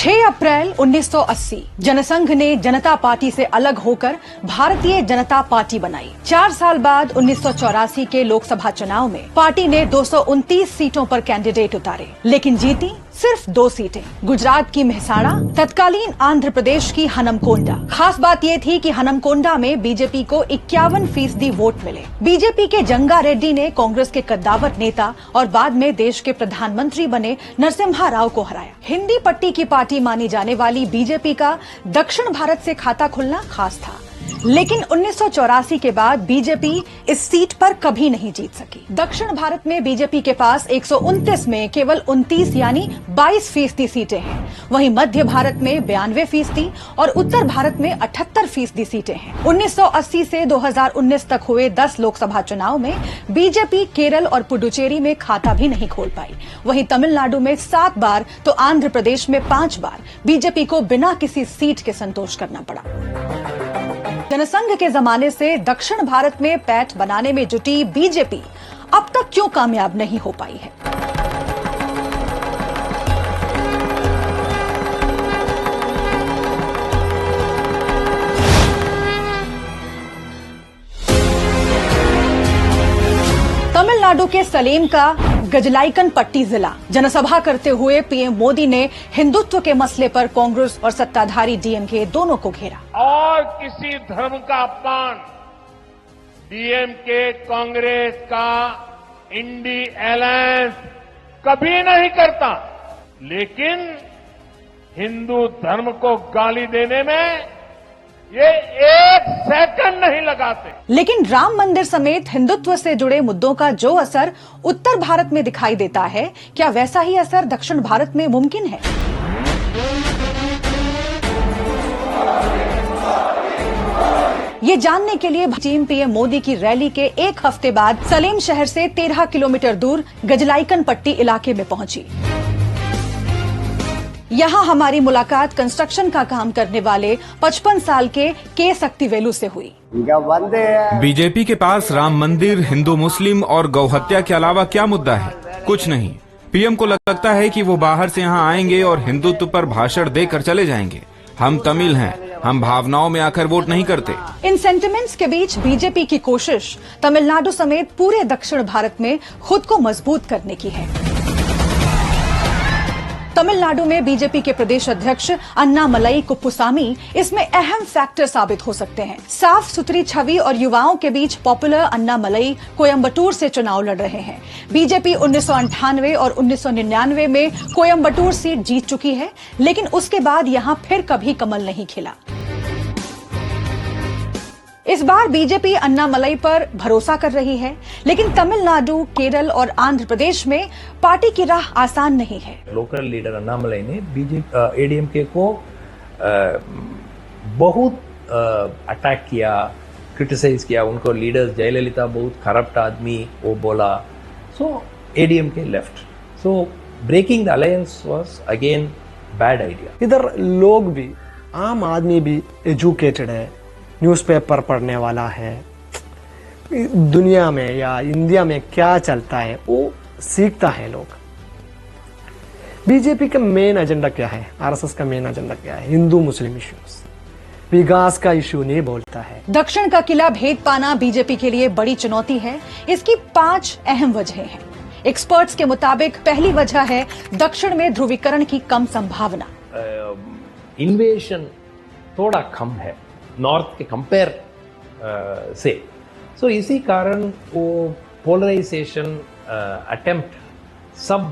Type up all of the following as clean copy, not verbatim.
6 अप्रैल 1980 जनसंघ ने जनता पार्टी से अलग होकर भारतीय जनता पार्टी बनाई। 4 साल बाद 1984 के लोकसभा चुनाव में पार्टी ने 229 सीटों पर कैंडिडेट उतारे, लेकिन जीती सिर्फ 2 सीटें। गुजरात की मेहसाणा, तत्कालीन आंध्र प्रदेश की हनमकोंडा। खास बात ये थी कि हनमकोंडा में बीजेपी को 51% वोट मिले। बीजेपी के जंगा रेड्डी ने कांग्रेस के कद्दावर नेता और बाद में देश के प्रधानमंत्री बने नरसिम्हा राव को हराया। हिंदी पट्टी की पार्टी मानी जाने वाली बीजेपी का दक्षिण भारत से खाता खुलना खास था, लेकिन 1984 के बाद बीजेपी इस सीट पर कभी नहीं जीत सकी। दक्षिण भारत में बीजेपी के पास 129 में केवल 29 यानी 22% सीटें हैं। वहीं मध्य भारत में 92% और उत्तर भारत में 78% सीटें हैं। 1980 से 2019 तक हुए 10 लोकसभा चुनाव में बीजेपी केरल और पुडुचेरी में खाता भी नहीं खोल पाई। वहीं तमिलनाडु में 7 बार तो आंध्र प्रदेश में 5 बार बीजेपी को बिना किसी सीट के संतोष करना पड़ा। जनसंघ के जमाने से दक्षिण भारत में पैठ बनाने में जुटी बीजेपी अब तक क्यों कामयाब नहीं हो पाई है? तमिलनाडु के सलेम का गजलाईकन पट्टी जिला जनसभा करते हुए पीएम मोदी ने हिंदुत्व के मसले पर कांग्रेस और सत्ताधारी डीएमके दोनों को घेरा। और किसी धर्म का अपमान डीएमके कांग्रेस का इंडी अलायंस कभी नहीं करता, लेकिन हिंदू धर्म को गाली देने में ये 1 सेकंड नहीं लगाते। लेकिन राम मंदिर समेत हिंदुत्व से जुड़े मुद्दों का जो असर उत्तर भारत में दिखाई देता है, क्या वैसा ही असर दक्षिण भारत में मुमकिन है? ये जानने के लिए टीम पीएम मोदी की रैली के 1 हफ्ते बाद सलेम शहर से 13 किलोमीटर दूर गजलाईकन पट्टी इलाके में पहुंची। यहाँ हमारी मुलाकात कंस्ट्रक्शन का काम करने वाले 55 साल के शक्तिवेलु से हुई। बीजेपी के पास राम मंदिर, हिंदू मुस्लिम और गौहत्या के अलावा क्या मुद्दा है? कुछ नहीं। पीएम को लगता है कि वो बाहर से यहाँ आएंगे और हिंदुत्व पर भाषण देकर चले जाएंगे। हम तमिल हैं, हम भावनाओं में आकर वोट नहीं करते। इन सेंटिमेंट्स के बीच बीजेपी की कोशिश तमिलनाडु समेत पूरे दक्षिण भारत में खुद को मजबूत करने की है। तमिलनाडु में बीजेपी के प्रदेश अध्यक्ष अन्नामलई कुप्पुसामी इसमें अहम फैक्टर साबित हो सकते हैं। साफ सुथरी छवि और युवाओं के बीच पॉपुलर अन्नामलई कोयम्बटूर से चुनाव लड़ रहे हैं। बीजेपी 1998 और 1999 में कोयम्बटूर सीट जीत चुकी है, लेकिन उसके बाद यहां फिर कभी कमल नहीं खिला। इस बार बीजेपी अन्नामलई पर भरोसा कर रही है, लेकिन तमिलनाडु, केरल और आंध्र प्रदेश में पार्टी की राह आसान नहीं है। लोकल लीडर अन्नामलई ने बीजेपी एडीएमके को बहुत अटैक किया, क्रिटिसाइज किया। उनको लीडर्स जयललिता बहुत करप्ट आदमी वो बोला। So ADMK left. So breaking the alliance was again bad idea. इधर लोग भी, आम आदमी भी एजुकेटेड है, न्यूज़पेपर पढ़ने वाला है, दुनिया में या इंडिया में क्या चलता है वो सीखता है लोग। बीजेपी का मेन एजेंडा क्या है? आरएसएस का मेन एजेंडा क्या है? हिंदू मुस्लिम इश्यूज, विकास का इश्यू नहीं बोलता है। दक्षिण का किला भेद पाना बीजेपी के लिए बड़ी चुनौती है। इसकी 5 अहम वजहें हैं। एक्सपर्ट्स के मुताबिक पहली वजह है दक्षिण में ध्रुवीकरण की कम संभावना। इन्वेशन थोड़ा कम है नॉर्थ के कंपेयर से। सो इसी कारण वो पोलराइजेशन अटेम्प्ट सब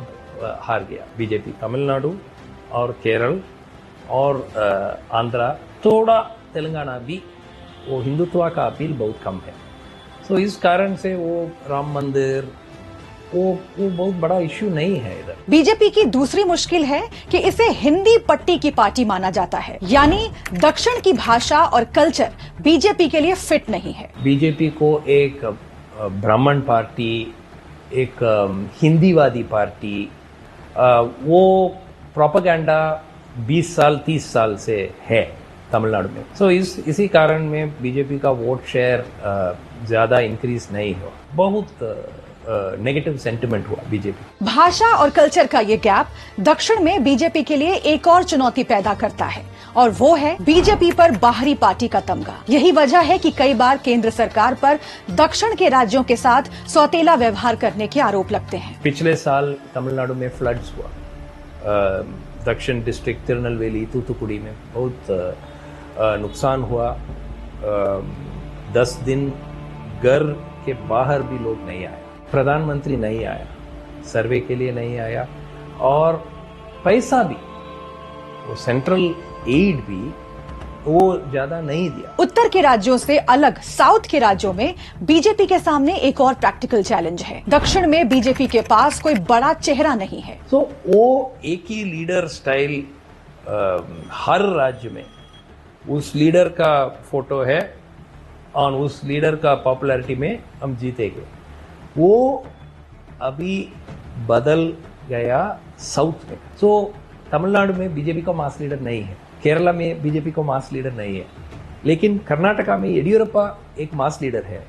हार गया बीजेपी। तमिलनाडु और केरल और आंध्रा, थोड़ा तेलंगाना भी वो हिंदुत्व का अपील बहुत कम है। सो इस कारण से वो राम मंदिर वो बहुत बड़ा इश्यू नहीं है इधर। बीजेपी की दूसरी मुश्किल है कि इसे हिंदी पट्टी की पार्टी माना जाता है, यानी दक्षिण की भाषा और कल्चर बीजेपी के लिए फिट नहीं है। बीजेपी को एक ब्राह्मण पार्टी, एक हिंदीवादी पार्टी, वो प्रोपेगेंडा 20 साल 30 साल से है तमिलनाडु में। सो इसी कारण में बीजेपी का वोट शेयर ज्यादा इंक्रीज नहीं हो। बहुत नेगेटिव सेंटिमेंट हुआ बीजेपी। भाषा और कल्चर का ये गैप दक्षिण में बीजेपी के लिए एक और चुनौती पैदा करता है और वो है बीजेपी पर बाहरी पार्टी का तमगा। यही वजह है कि कई बार केंद्र सरकार पर दक्षिण के राज्यों के साथ सौतेला व्यवहार करने के आरोप लगते हैं। पिछले साल तमिलनाडु में फ्लड्स हुआ, दक्षिण डिस्ट्रिक्ट तिरुनेलवेली तूतुकुड़ी में बहुत नुकसान हुआ। 10 दिन घर के बाहर भी लोग नहीं आए, प्रधानमंत्री नहीं आया, सर्वे के लिए नहीं आया और पैसा भी, वो सेंट्रल एड भी वो ज्यादा नहीं दिया। उत्तर के राज्यों से अलग साउथ के राज्यों में बीजेपी के सामने एक और प्रैक्टिकल चैलेंज है। दक्षिण में बीजेपी के पास कोई बड़ा चेहरा नहीं है, तो वो एक ही लीडर स्टाइल हर राज्य में उस लीडर का फोटो है और उस लीडर का पॉपुलैरिटी में हम जीतेंगे, वो अभी बदल गया साउथ में। तो तमिलनाडु में बीजेपी का मास लीडर नहीं है, केरला में बीजेपी को मास लीडर नहीं है, लेकिन कर्नाटका में येडियुरप्पा एक मास लीडर है।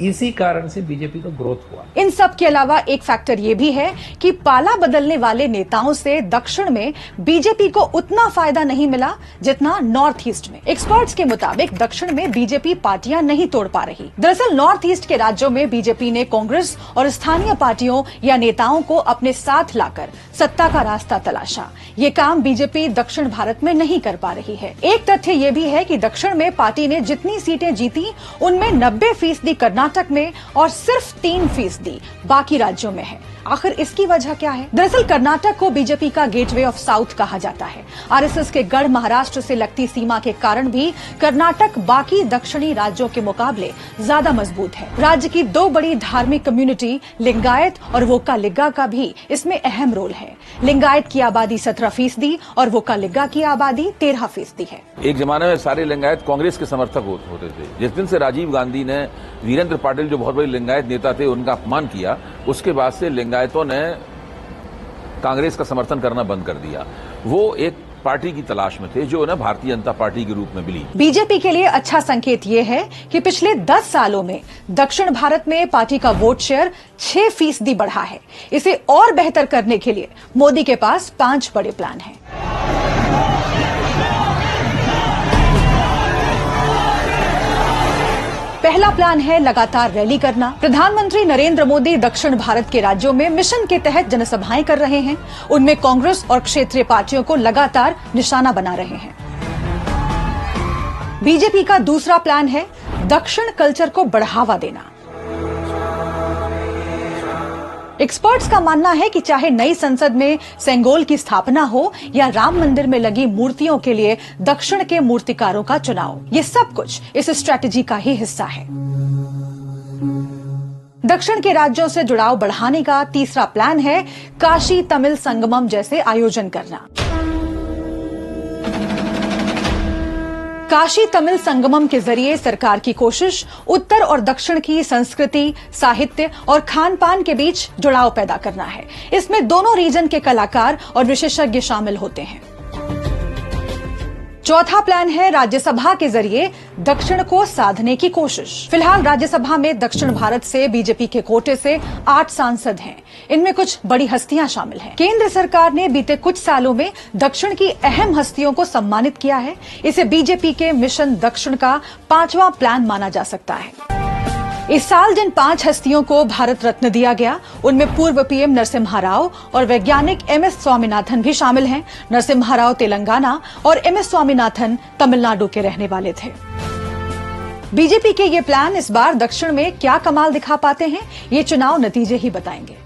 इसी कारण से बीजेपी का ग्रोथ हुआ। इन सब के अलावा एक फैक्टर ये भी है कि पाला बदलने वाले नेताओं से दक्षिण में बीजेपी को उतना फायदा नहीं मिला जितना नॉर्थ ईस्ट में। एक्सपर्ट्स के मुताबिक दक्षिण में बीजेपी पार्टियां नहीं तोड़ पा रही। दरअसल नॉर्थ ईस्ट के राज्यों में बीजेपी ने कांग्रेस और स्थानीय पार्टियों या नेताओं को अपने साथ लाकर सत्ता का रास्ता तलाशा। ये काम बीजेपी दक्षिण भारत में नहीं कर पा रही है। एक तथ्य ये भी है कि दक्षिण में पार्टी ने जितनी सीटें जीती उनमें 90% कर्नाटक में और सिर्फ 3% बाकी राज्यों में है। आखिर इसकी वजह क्या है? दरअसल कर्नाटक को बीजेपी का गेटवे ऑफ साउथ कहा जाता है। आरएसएस के गढ़ महाराष्ट्र से लगती सीमा के कारण भी कर्नाटक बाकी दक्षिणी राज्यों के मुकाबले ज्यादा मजबूत है। राज्य की 2 बड़ी धार्मिक कम्युनिटी लिंगायत और वोक्कालिगा का भी इसमें अहम रोल है। लिंगायत की आबादी 17% और वोक्कालिगा की आबादी 13% है। एक जमाने में सारे लिंगायत कांग्रेस के समर्थक होते थे। जिस दिन से राजीव गांधी ने वीरेंद्र पाटिल जो बहुत बड़े लिंगायत नेता थे उनका अपमान किया, उसके बाद से लिंगायतों ने कांग्रेस का समर्थन करना बंद कर दिया। वो एक पार्टी की तलाश में थे जो ना भारतीय जनता पार्टी के रूप में मिली। बीजेपी के लिए अच्छा संकेत ये है कि पिछले 10 सालों में दक्षिण भारत में पार्टी का वोट शेयर 6% बढ़ा है। इसे और बेहतर करने के लिए मोदी के पास 5 बड़े प्लान हैं। पहला प्लान है लगातार रैली करना। प्रधानमंत्री नरेंद्र मोदी दक्षिण भारत के राज्यों में मिशन के तहत जनसभाएं कर रहे हैं। उनमें कांग्रेस और क्षेत्रीय पार्टियों को लगातार निशाना बना रहे हैं। बीजेपी का दूसरा प्लान है दक्षिण कल्चर को बढ़ावा देना। एक्सपर्ट्स का मानना है कि चाहे नई संसद में सेंगोल की स्थापना हो या राम मंदिर में लगी मूर्तियों के लिए दक्षिण के मूर्तिकारों का चुनाव, ये सब कुछ इस स्ट्रैटेजी का ही हिस्सा है। दक्षिण के राज्यों से जुड़ाव बढ़ाने का तीसरा प्लान है काशी तमिल संगमम जैसे आयोजन करना। काशी तमिल संगमम के जरिए सरकार की कोशिश उत्तर और दक्षिण की संस्कृति, साहित्य और खान पान के बीच जुड़ाव पैदा करना है। इसमें दोनों रीजन के कलाकार और विशेषज्ञ शामिल होते हैं। चौथा प्लान है राज्यसभा के जरिए दक्षिण को साधने की कोशिश। फिलहाल राज्यसभा में दक्षिण भारत से बीजेपी के कोटे से 8 सांसद हैं। इनमें कुछ बड़ी हस्तियां शामिल हैं। केंद्र सरकार ने बीते कुछ सालों में दक्षिण की अहम हस्तियों को सम्मानित किया है। इसे बीजेपी के मिशन दक्षिण का 5वां प्लान माना जा सकता है। इस साल जिन 5 हस्तियों को भारत रत्न दिया गया उनमें पूर्व पीएम नरसिम्हा राव और वैज्ञानिक एमएस स्वामीनाथन भी शामिल हैं। नरसिम्हा राव तेलंगाना और एमएस स्वामीनाथन तमिलनाडु के रहने वाले थे। बीजेपी के ये प्लान इस बार दक्षिण में क्या कमाल दिखा पाते हैं, ये चुनाव नतीजे ही बताएंगे।